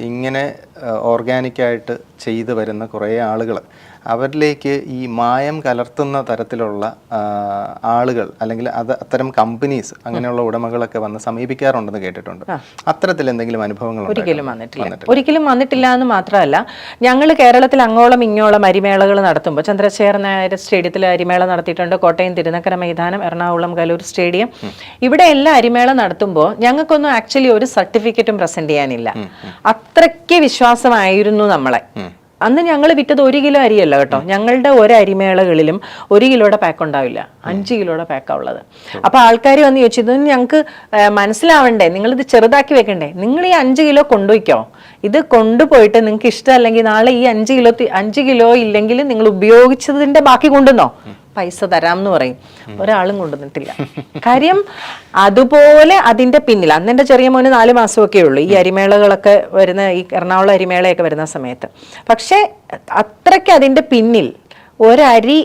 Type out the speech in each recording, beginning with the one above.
ഇങ്ങനെ ഓർഗാനിക്കായിട്ട് ചെയ്തു വരുന്ന കുറേ ആളുകൾ, അവരിലേക്ക് ഈ മായം കലർത്തുന്ന തരത്തിലുള്ള ആളുകൾ അല്ലെങ്കിൽ അത്തരം കമ്പനീസ് അങ്ങനെയുള്ള ഉടമകളൊക്കെ വന്ന് സമീപിക്കാറുണ്ടെന്ന് കേട്ടിട്ടുണ്ട്. അത്തരത്തിൽ എന്തെങ്കിലും അനുഭവങ്ങൾ? ഒരിക്കലും വന്നിട്ടില്ല എന്ന് മാത്രമല്ല, ഞങ്ങൾ കേരളത്തിൽ അങ്ങോളം ഇങ്ങോളം അരിമേളകൾ നടത്തുമ്പോൾ, ചന്ദ്രശേഖരൻ നായർ സ്റ്റേഡിയത്തിൽ അരിമേള നടത്തിയിട്ടുണ്ട്, കോട്ടയം തിരുനക്കര മൈതാനം, എറണാകുളം കലൂർ സ്റ്റേഡിയം, ഇവിടെ എല്ലാ അരിമേള നടത്തുമ്പോൾ ഞങ്ങൾക്കൊന്നും ആക്ച്വലി ഒരു സർട്ടിഫിക്കറ്റും പ്രസന്റ് ചെയ്യാനില്ല. അത്രയ്ക്ക് വിശ്വാസമായിരുന്നു നമ്മളെ. അന്ന് ഞങ്ങൾ വിറ്റത് 1 കിലോ അരിയല്ല കേട്ടോ. ഞങ്ങളുടെ ഒരു അരിമേളകളിലും 1 കിലോയുടെ പാക്ക് ഉണ്ടാവില്ല, 5 കിലോയുടെ പാക്കാണ് ഉള്ളത്. അപ്പോൾ ആൾക്കാർ വന്ന് ചോദിച്ചു, ഇത് ഞങ്ങൾക്ക് മനസ്സിലാവണ്ടേ, നിങ്ങളിത് ചെറുതാക്കി വെക്കണ്ടേ, നിങ്ങൾ ഈ 5 കിലോ കൊണ്ടുപോയിക്കോ, ഇത് കൊണ്ടുപോയിട്ട് നിങ്ങൾക്ക് ഇഷ്ടമല്ലെങ്കിൽ നാളെ ഈ 5 കിലോ ഇല്ലെങ്കിൽ നിങ്ങൾ ഉപയോഗിച്ചതിൻ്റെ ബാക്കി കൊണ്ടുവന്നോ, പൈസ തരാം എന്ന് പറയും. ഒരാളും കൊണ്ടുവന്നിട്ടില്ല. കാര്യം അതുപോലെ അതിന്റെ പിന്നിൽ, അന്ന് എൻ്റെ ചെറിയ മോന് 4 മാസമൊക്കെ ഉള്ളൂ ഈ അരിമേളകളൊക്കെ വരുന്ന, ഈ എറണാകുളം അരിമേളയൊക്കെ വരുന്ന സമയത്ത്. പക്ഷെ അത്രയ്ക്ക് അതിന്റെ പിന്നിൽ ഒരരി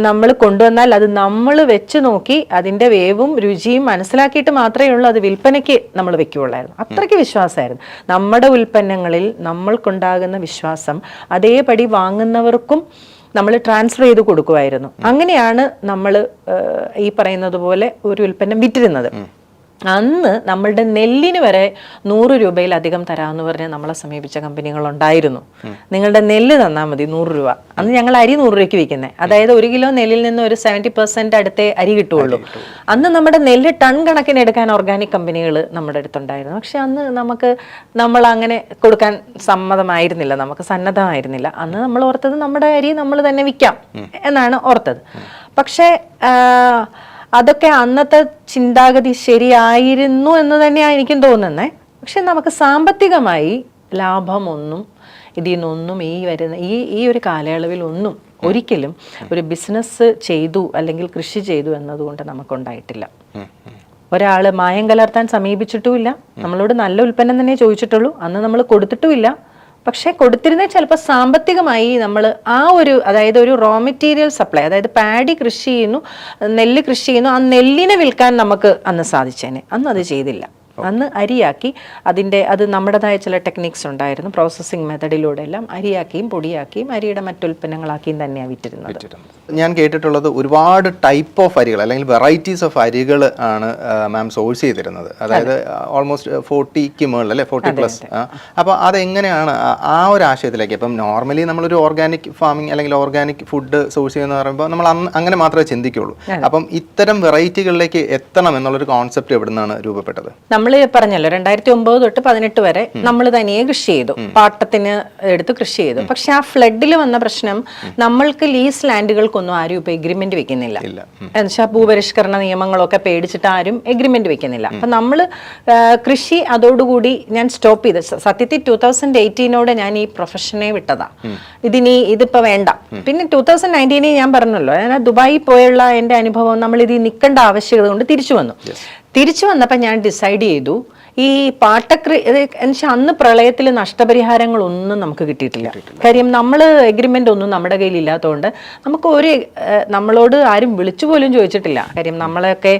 നമ്മൾ കൊണ്ടുവന്നാൽ അത് നമ്മൾ വെച്ച് നോക്കി അതിന്റെ വേവും രുചിയും മനസ്സിലാക്കിയിട്ട് മാത്രമേ ഉള്ളൂ അത് വിൽപ്പനയ്ക്ക് നമ്മൾ വെക്കുകയുള്ളായിരുന്നു. അത്രയ്ക്ക് വിശ്വാസമായിരുന്നു. നമ്മുടെ ഉൽപ്പന്നങ്ങളിൽ നമ്മൾക്കുണ്ടാകുന്ന വിശ്വാസം അതേപടി വാങ്ങുന്നവർക്കും നമ്മൾ ട്രാൻസ്ഫർ ചെയ്ത് കൊടുക്കുമായിരുന്നു. അങ്ങനെയാണ് നമ്മൾ ഈ പറയുന്നത് പോലെ ഒരു ഉൽപ്പന്നം വിറ്റിരുന്നത്. അന്ന് നമ്മളുടെ നെല്ലിന് വരെ 100 രൂപയിലധികം തരാമെന്ന് പറഞ്ഞ് നമ്മളെ സമീപിച്ച കമ്പനികളുണ്ടായിരുന്നു. നിങ്ങളുടെ നെല്ല് തന്നാൽ മതി 100 രൂപ. അന്ന് ഞങ്ങൾ അരി 100 രൂപയ്ക്ക് വിൽക്കുന്നത്. അതായത് 1 കിലോ നെല്ലിൽ നിന്ന് ഒരു 70% അടുത്തേ അരി കിട്ടുകയുള്ളൂ. അന്ന് നമ്മുടെ നെല്ല് ടൺ കണക്കിന് എടുക്കാൻ ഓർഗാനിക് കമ്പനികൾ നമ്മുടെ അടുത്തുണ്ടായിരുന്നു. പക്ഷെ അന്ന് നമ്മൾ അങ്ങനെ കൊടുക്കാൻ സമ്മതമായിരുന്നില്ല, നമുക്ക് സന്നദ്ധമായിരുന്നില്ല. അന്ന് നമ്മൾ ഓർത്തത് നമ്മുടെ അരി നമ്മൾ തന്നെ വിൽക്കാം എന്നാണ് ഓർത്തത്. പക്ഷേ അതൊക്കെ അന്നത്തെ ചിന്താഗതി ശരിയായിരുന്നു എന്ന് തന്നെയാണ് എനിക്കും തോന്നുന്നത്. പക്ഷെ നമുക്ക് സാമ്പത്തികമായി ലാഭമൊന്നും ഇതിൽ നിന്നൊന്നും ഈ ഒരു കാലയളവിൽ ഒരിക്കലും ഒരു ബിസിനസ് ചെയ്തു അല്ലെങ്കിൽ കൃഷി ചെയ്തു എന്നതുകൊണ്ട് നമുക്കുണ്ടായിട്ടില്ല. ഒരാൾ മായം കലർത്താൻ സമീപിച്ചിട്ടുമില്ല, നമ്മളോട് നല്ല ഉൽപ്പന്നം തന്നെ ചോദിച്ചിട്ടുള്ളൂ. അന്ന് നമ്മൾ കൊടുത്തിട്ടുമില്ല. പക്ഷെ കൊടുത്തിരുന്നത് ചിലപ്പോൾ സാമ്പത്തികമായി നമ്മൾ അതായത് ഒരു റോ മെറ്റീരിയൽ സപ്ലൈ, അതായത് പാഡി കൃഷി ചെയ്യുന്നു, നെല്ല് കൃഷി ചെയ്യുന്നു, ആ നെല്ലിനെ വിൽക്കാൻ നമുക്ക് അന്ന് സാധിച്ചേനെ. അന്ന് അത് ചെയ്തില്ല. അന്ന് അരിയാക്കി അത് നമ്മുടേതായ ചില ടെക്നിക്സ് ഉണ്ടായിരുന്നു. പ്രോസസ്സിംഗ് മെത്തഡിലൂടെ എല്ലാം അരിയാക്കിയും പൊടിയാക്കിയും അരിയുടെ മറ്റുൽപ്പന്നങ്ങളാക്കിയും തന്നെയാണ് വിറ്റിരുന്നത്. ഞാൻ കേട്ടിട്ടുള്ളത് ഒരുപാട് ടൈപ്പ് ഓഫ് അരികൾ അല്ലെങ്കിൽ വെറൈറ്റീസ് ഓഫ് അരികൾ ആണ് മാം സോഴ്സ് ചെയ്തിരുന്നത്. അതായത് ഓൾമോസ്റ്റ് 40ക്ക് മുകളിൽ അല്ലെ, 40+. അപ്പോൾ അതെങ്ങനെയാണ് ആ ഒരു ആശയത്തിലേക്ക്? ഇപ്പം നോർമലി നമ്മളൊരു ഓർഗാനിക് ഫാമിംഗ് അല്ലെങ്കിൽ ഓർഗാനിക് ഫുഡ് സോഴ്സ് ചെയ്യുന്ന പറയുമ്പോൾ നമ്മൾ അങ്ങനെ മാത്രമേ ചിന്തിക്കുള്ളൂ. അപ്പം ഇത്തരം വെറൈറ്റികളിലേക്ക് എത്തണം എന്നുള്ളൊരു കോൺസെപ്റ്റ് എവിടെ നിന്നാണ് രൂപപ്പെട്ടത്? നമ്മൾ പറഞ്ഞല്ലോ 2009 തൊട്ട് 2018 വരെ നമ്മൾ തനിയെ കൃഷി ചെയ്തു, പാട്ടത്തിന് എടുത്ത് കൃഷി ചെയ്തു. പക്ഷെ ആ ഫ്ലഡിൽ വന്ന പ്രശ്നം, നമ്മൾക്ക് ലീസ് ലാൻഡുകൾക്കൊന്നും ആരും ഇപ്പൊ എഗ്രിമെന്റ് വെക്കുന്നില്ല. എന്നുവെച്ചാൽ ഭൂപരിഷ്കരണ നിയമങ്ങളൊക്കെ പേടിച്ചിട്ട് ആരും എഗ്രിമെന്റ് വെക്കുന്നില്ല. അപ്പൊ നമ്മൾ കൃഷി അതോടുകൂടി ഞാൻ സ്റ്റോപ്പ് ചെയ്ത്, സത്യത്തിൽ 2018 ഞാൻ ഈ പ്രൊഫഷനെ വിട്ടതാ. ഇതിപ്പോ വേണ്ട. പിന്നെ 2019 ഞാൻ പറഞ്ഞല്ലോ, ഞാൻ ദുബായിൽ പോയുള്ള എന്റെ അനുഭവം, നമ്മൾ ഇതിൽ നിൽക്കേണ്ട ആവശ്യകത കൊണ്ട് തിരിച്ചു വന്നപ്പോൾ ഞാൻ ഡിസൈഡ് ചെയ്തു ഈ എന്നുവെച്ചാൽ അന്ന് പ്രളയത്തിൽ നഷ്ടപരിഹാരങ്ങളൊന്നും നമുക്ക് കിട്ടിയിട്ടില്ല. കാര്യം നമ്മൾ എഗ്രിമെന്റ് ഒന്നും നമ്മുടെ കയ്യിൽ ഇല്ലാത്തതുകൊണ്ട് നമ്മളോട് ആരും വിളിച്ചു പോലും ചോദിച്ചിട്ടില്ല. കാര്യം നമ്മളൊക്കെ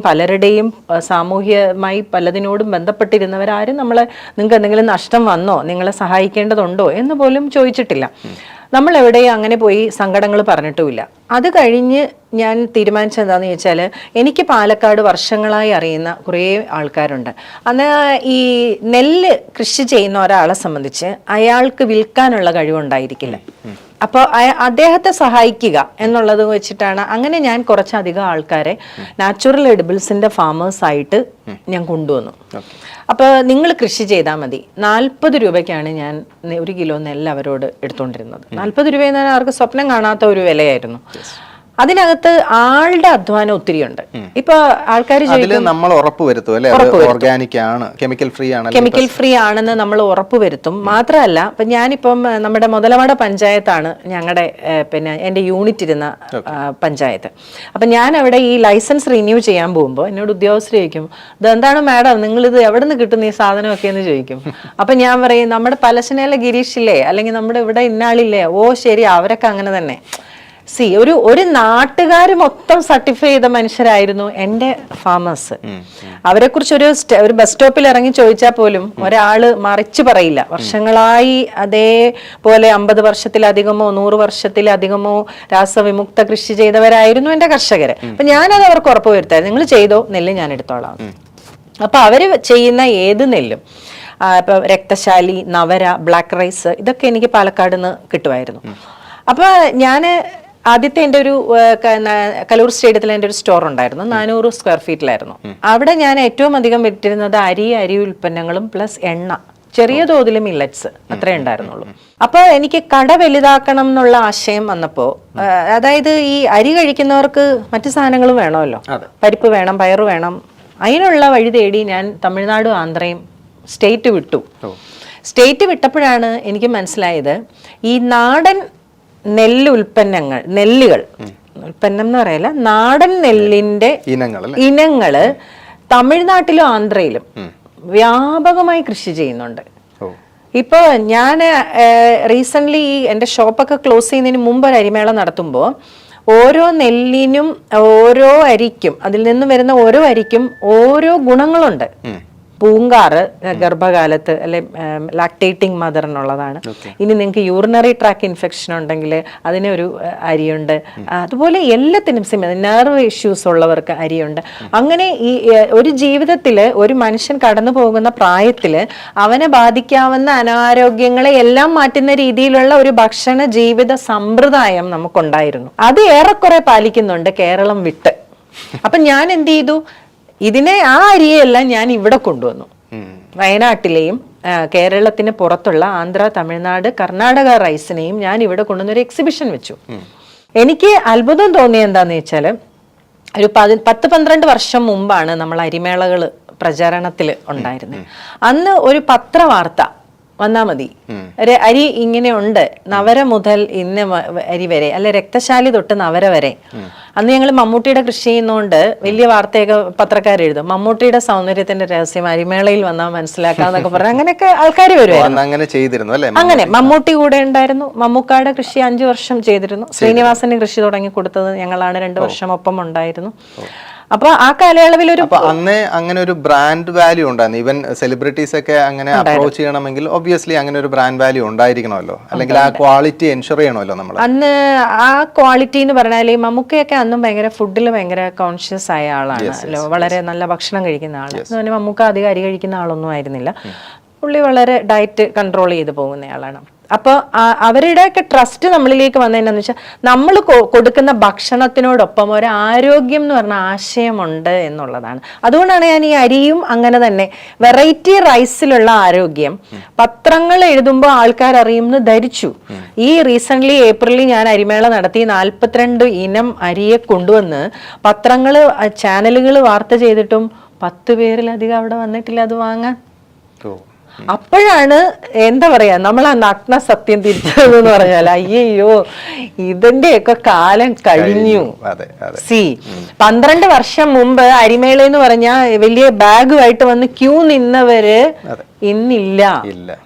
പലരുടെയും സാമൂഹ്യമായി പലതിനോടും ബന്ധപ്പെട്ടിരുന്നവരാരും നിങ്ങൾക്ക് എന്തെങ്കിലും നഷ്ടം വന്നോ, നിങ്ങളെ സഹായിക്കേണ്ടതുണ്ടോ എന്ന് പോലും ചോദിച്ചിട്ടില്ല. നമ്മൾ എവിടെയും അങ്ങനെ പോയി സങ്കടങ്ങൾ പറഞ്ഞിട്ടുമില്ല. അത് കഴിഞ്ഞ് ഞാൻ തീരുമാനിച്ചത് എന്താണെന്ന് ചോദിച്ചാൽ, എനിക്ക് പാലക്കാട് വർഷങ്ങളായി അറിയുന്ന കുറേ ആൾക്കാരുണ്ട്. അന്ന് ഈ നെല്ല് കൃഷി ചെയ്യുന്ന ഒരാളെ സംബന്ധിച്ച് അയാൾക്ക് വിൽക്കാനുള്ള കഴിവുണ്ടായിരിക്കില്ല. അപ്പോൾ അദ്ദേഹത്തെ സഹായിക്കുക എന്നുള്ളത് വെച്ചിട്ടാണ് അങ്ങനെ ഞാൻ കുറച്ചധികം ആൾക്കാരെ നാച്ചുറൽ എഡിബിൾസിന്റെ ഫാമേഴ്സായിട്ട് ഞാൻ കൊണ്ടുവന്നു. അപ്പോൾ നിങ്ങൾ കൃഷി ചെയ്താൽ മതി. 40 രൂപയ്ക്കാണ് ഞാൻ 1 കിലോ നെല്ല് അവരോട് എടുത്തുകൊണ്ടിരുന്നത്. 40 രൂപ എന്ന് പറഞ്ഞാൽ അവർക്ക് സ്വപ്നം കാണാത്ത ഒരു വിലയായിരുന്നു. അതിനകത്ത് ആളുടെ അധ്വാനം ഒത്തിരിയുണ്ട്. ഇപ്പൊ ആൾക്കാർ നമ്മൾ കെമിക്കൽ ഫ്രീ ആണെന്ന് നമ്മൾ ഉറപ്പുവരുത്തും. മാത്രമല്ല, ഇപ്പൊ ഞാനിപ്പം നമ്മുടെ മുതലവാട പഞ്ചായത്താണ് ഞങ്ങളുടെ എന്റെ യൂണിറ്റ് ഇരുന്ന പഞ്ചായത്ത്. അപ്പൊ ഞാൻ അവിടെ ഈ ലൈസൻസ് റിന്യൂ ചെയ്യാൻ പോകുമ്പോൾ എന്നോട് ഉദ്യോഗസ്ഥർ ചോദിക്കും, ഇതെന്താണ് മാഡം, നിങ്ങളിത് എവിടെ നിന്ന് കിട്ടുന്ന ഈ സാധനമൊക്കെ എന്ന് ചോദിക്കും. അപ്പൊ ഞാൻ പറയും, നമ്മുടെ പലശനയിലെ ഗിരീഷില്ലേ, അല്ലെങ്കിൽ നമ്മുടെ ഇവിടെ ഇന്നാളില്ലേ, ഓ ശരി, അവരൊക്കെ അങ്ങനെ തന്നെ. ഒരു നാട്ടുകാർ മൊത്തം സർട്ടിഫൈ ചെയ്ത മനുഷ്യരായിരുന്നു എൻ്റെ ഫാമേഴ്സ്. അവരെ കുറിച്ച് ഒരു ബസ് സ്റ്റോപ്പിൽ ഇറങ്ങി ചോദിച്ചാൽ പോലും ഒരാള് മറിച്ച് പറയില്ല. വർഷങ്ങളായി അതേപോലെ 50 വർഷത്തിലധികമോ 100 വർഷത്തിലധികമോ രാസവിമുക്ത കൃഷി ചെയ്തവരായിരുന്നു എൻ്റെ കർഷകര്. അപ്പൊ ഞാനത് അവർക്ക് ഉറപ്പ് വരുത്തായിരുന്നു, നിങ്ങൾ ചെയ്തോ, നെല്ല് ഞാൻ എടുത്തോളാം. അപ്പൊ അവര് ചെയ്യുന്ന ഏത് നെല്ലും, ഇപ്പൊ രക്തശാലി, നവര, ബ്ലാക്ക് റൈസ്, ഇതൊക്കെ എനിക്ക് പാലക്കാട് നിന്ന് കിട്ടുമായിരുന്നു. അപ്പൊ ഞാന് ആദ്യത്തെ എൻ്റെ ഒരു കലൂർ സ്റ്റേഡിയത്തിൽ എൻ്റെ ഒരു സ്റ്റോർ ഉണ്ടായിരുന്നു, 400 സ്ക്വയർ ഫീറ്റിലായിരുന്നു. അവിടെ ഞാൻ ഏറ്റവും അധികം വിറ്റിരുന്നത് അരി ഉൽപ്പന്നങ്ങളും പ്ലസ് എണ്ണ, ചെറിയ തോതിൽ മില്ലറ്റ്സ്, അത്രേ ഉണ്ടായിരുന്നുള്ളൂ. അപ്പൊ എനിക്ക് കട വലുതാക്കണം എന്നുള്ള ആശയം വന്നപ്പോ, അതായത് ഈ അരി കഴിക്കുന്നവർക്ക് മറ്റു സാധനങ്ങളും വേണമല്ലോ, പരിപ്പ് വേണം, പയറ് വേണം. അതിനുള്ള വഴി തേടി ഞാൻ തമിഴ്നാടും ആന്ധ്രയും സ്റ്റേറ്റ് വിട്ടു. സ്റ്റേറ്റ് വിട്ടപ്പോഴാണ് എനിക്ക് മനസ്സിലായത് ഈ നാടൻ നെല്ലുകൾ ഉൽപ്പന്നം എന്ന് പറയല, നാടൻ നെല്ലിന്റെ ഇനങ്ങള് തമിഴ്നാട്ടിലും ആന്ധ്രയിലും വ്യാപകമായി കൃഷി ചെയ്യുന്നുണ്ട്. ഇപ്പൊ ഞാൻ റീസെന്റ് എൻ്റെ ഷോപ്പൊക്കെ ക്ലോസ് ചെയ്യുന്നതിന് മുമ്പ് ഒരു അരിമേള നടത്തുമ്പോൾ ഓരോ നെല്ലിനും ഓരോ അരിക്കും, അതിൽ നിന്ന് വരുന്ന ഓരോ അരിക്കും ഓരോ ഗുണങ്ങളുണ്ട്. പൂങ്കാറ് ഗർഭകാലത്ത് അല്ലെ ലാക്ടേറ്റിംഗ് മദറിനുള്ളതാണ്. ഇനി നിങ്ങൾക്ക് യൂറിനറി ട്രാക്ക് ഇൻഫെക്ഷൻ ഉണ്ടെങ്കിൽ അതിനൊരു അരിയുണ്ട്. അതുപോലെ എല്ലാത്തിനും നെർവ് ഇഷ്യൂസ് ഉള്ളവർക്ക് അരിയുണ്ട്. അങ്ങനെ ഈ ഒരു ജീവിതത്തിൽ ഒരു മനുഷ്യൻ കടന്നു പോകുന്ന പ്രായത്തിൽ അവനെ ബാധിക്കാവുന്ന അനാരോഗ്യങ്ങളെ എല്ലാം മാറ്റുന്ന രീതിയിലുള്ള ഒരു ഭക്ഷണ ജീവിത സമ്പ്രദായം നമുക്കുണ്ടായിരുന്നു. അത് ഏറെക്കുറെ പാലിക്കുന്നുണ്ട് കേരളം വിട്ട്. അപ്പൊ ഞാൻ എന്ത് ചെയ്തു, ആ അരിയെല്ലാം ഞാൻ ഇവിടെ കൊണ്ടുവന്നു. വയനാട്ടിലെയും കേരളത്തിന് പുറത്തുള്ള ആന്ധ്ര, തമിഴ്നാട്, കർണാടക റൈസിനെയും ഞാൻ ഇവിടെ കൊണ്ടുവന്നൊരു എക്സിബിഷൻ വെച്ചു. എനിക്ക് അത്ഭുതം തോന്നിയ എന്താന്ന് വെച്ചാൽ, ഒരു 10-12 വർഷം മുമ്പാണ് നമ്മൾ അരിമേളകൾ പ്രചാരണത്തിൽ ഉണ്ടായിരുന്നത്. അന്ന് ഒരു പത്രവാർത്ത വന്നാ മതി, അരി ഇങ്ങനെ ഉണ്ട്, നവര മുതൽ ഇന്ന അരി വരെ, അല്ലെ രക്തശാലി തൊട്ട് നവര വരെ. അന്ന് ഞങ്ങൾ മമ്മൂട്ടിയുടെ കൃഷി ചെയ്യുന്നോണ്ട് വലിയ വാർത്തയൊക്കെ പത്രക്കാരെഴുതും, മമ്മൂട്ടിയുടെ സൗന്ദര്യത്തിന്റെ രഹസ്യം അരിമേളയിൽ വന്നാൽ മനസ്സിലാക്കാന്നൊക്കെ പറഞ്ഞ് അങ്ങനെയൊക്കെ ആൾക്കാർ വരുമായിരുന്നു. അങ്ങനെ മമ്മൂട്ടി കൂടെ ഉണ്ടായിരുന്നു. മമ്മൂക്കായുടെ കൃഷി 5 വർഷം ചെയ്തിരുന്നു. ശ്രീനിവാസന്റെ കൃഷി തുടങ്ങി കൊടുത്തത് ഞങ്ങളാണ്. 2 വർഷം ഒപ്പം ഉണ്ടായിരുന്നു. അപ്പൊ ആ കാലയളവിൽ അന്നേ അങ്ങനെ ഒരു ബ്രാൻഡ് വാല്യൂ ഉണ്ടായിരുന്നു. ഈവൻ സെലിബ്രിറ്റീസ് ഒക്കെ അങ്ങനെ അപ്രോച്ച് ചെയ്യണമെങ്കിൽ ഒബ്വിയസ്ലി അങ്ങനെ ഒരു ബ്രാൻഡ് വാല്യൂ ഉണ്ടായിരിക്കണമല്ലോ, അല്ലെങ്കിൽ ആ ക്വാളിറ്റി എൻഷുർ ചെയ്യണമല്ലോ നമ്മൾ. അന്ന് ആ ക്വാളിറ്റി എന്ന് പറഞ്ഞാൽ മമ്മൂക്കയൊക്കെ അന്നും ഭയങ്കര ഫുഡിൽ ഭയങ്കര കോൺഷ്യസ് ആയ ആളാണ്, വളരെ നല്ല ഭക്ഷണം കഴിക്കുന്ന ആള്. മമ്മൂക്ക അധികം അരി കഴിക്കുന്ന ആളൊന്നും ആയിരുന്നില്ല. പുള്ളി വളരെ ഡയറ്റ് കൺട്രോൾ ചെയ്ത് പോകുന്നയാളാണ്. അപ്പോൾ അവരുടെയൊക്കെ ട്രസ്റ്റ് നമ്മളിലേക്ക് വന്നതെന്നു വെച്ചാൽ, നമ്മൾ കൊടുക്കുന്ന ഭക്ഷണത്തിനോടൊപ്പം ഒരു ആരോഗ്യം എന്ന് പറഞ്ഞ ആശയമുണ്ട് എന്നുള്ളതാണ്. അതുകൊണ്ടാണ് ഞാൻ ഈ അരിയും അങ്ങനെ തന്നെ വെറൈറ്റി റൈസിലുള്ള ആരോഗ്യം പത്രങ്ങൾ എഴുതുമ്പോൾ ആൾക്കാർ അറിയുമെന്ന് ധരിച്ചു. ഈ റീസെന്റ് ഏപ്രിലിൽ ഞാൻ അരിമേള നടത്തി 42 ഇനം അരിയെ കൊണ്ടുവന്ന് പത്രങ്ങൾ, ചാനലുകൾ വാർത്ത ചെയ്തിട്ടും 10 പേരിലധികം അവിടെ വന്നിട്ടില്ല അത് വാങ്ങാൻ. അപ്പോഴാണ് എന്താ പറയാ, നമ്മൾ ആ നഗ്ന സത്യം തിരിച്ചതെന്ന് പറഞ്ഞാൽ, അയ്യോ ഇതിന്റെയൊക്കെ കാലം കഴിഞ്ഞു. 12 വർഷം മുമ്പ് അരിമേള എന്ന് പറഞ്ഞാൽ വലിയ ബാഗുമായിട്ട് വന്ന് ക്യൂ നിന്നവര് ഇന്നില്ല.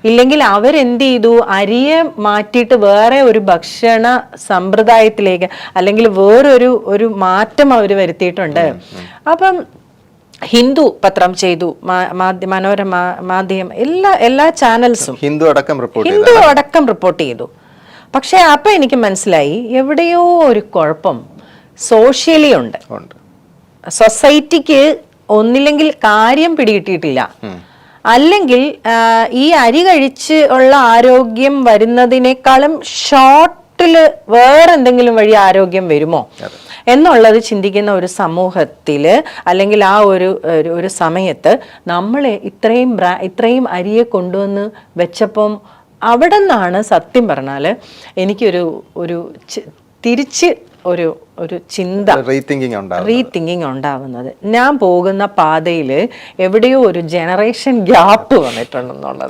ഇല്ലെങ്കിൽ അവരെന്ത് ചെയ്തു, അരിയെ മാറ്റിയിട്ട് വേറെ ഒരു ഭക്ഷണ സമ്പ്രദായത്തിലേക്ക്, അല്ലെങ്കിൽ വേറൊരു മാറ്റം അവർ വരുത്തിയിട്ടുണ്ട്. അപ്പം ഹിന്ദു പത്രം ചെയ്തു, മനോരമ, മാധ്യമം, എല്ലാ ചാനൽസും ഹിന്ദു അടക്കം റിപ്പോർട്ട് ചെയ്തു. പക്ഷെ അപ്പൊ എനിക്ക് മനസ്സിലായി എവിടെയോ ഒരു കുഴപ്പം സോഷ്യലി ഉണ്ട്. സൊസൈറ്റിക്ക് ഒന്നില്ലെങ്കിൽ കാര്യം പിടികിട്ടിയിട്ടില്ല, അല്ലെങ്കിൽ ഈ അരി കഴിച്ച് ഉള്ള ആരോഗ്യം വരുന്നതിനേക്കാളും ഷോർട്ടില് വേറെന്തെങ്കിലും വഴി ആരോഗ്യം വരുമോ എന്നുള്ളത് ചിന്തിക്കുന്ന ഒരു സമൂഹത്തില്, അല്ലെങ്കിൽ ആ ഒരു സമയത്ത് നമ്മൾ ഇത്രയും അരിയെ കൊണ്ടുവന്ന് വെച്ചപ്പം അവിടെ നിന്നാണ് സത്യം പറഞ്ഞാല് എനിക്കൊരു തിരിച്ച് ഒരു ചിന്ത, റീതിങ്കിങ് ഉണ്ടാവുന്നത്. ഞാൻ പോകുന്ന പാതയിൽ എവിടെയോ ഒരു ജനറേഷൻ ഗ്യാപ്പ് വന്നിട്ടുണ്ടെന്നുള്ളത്.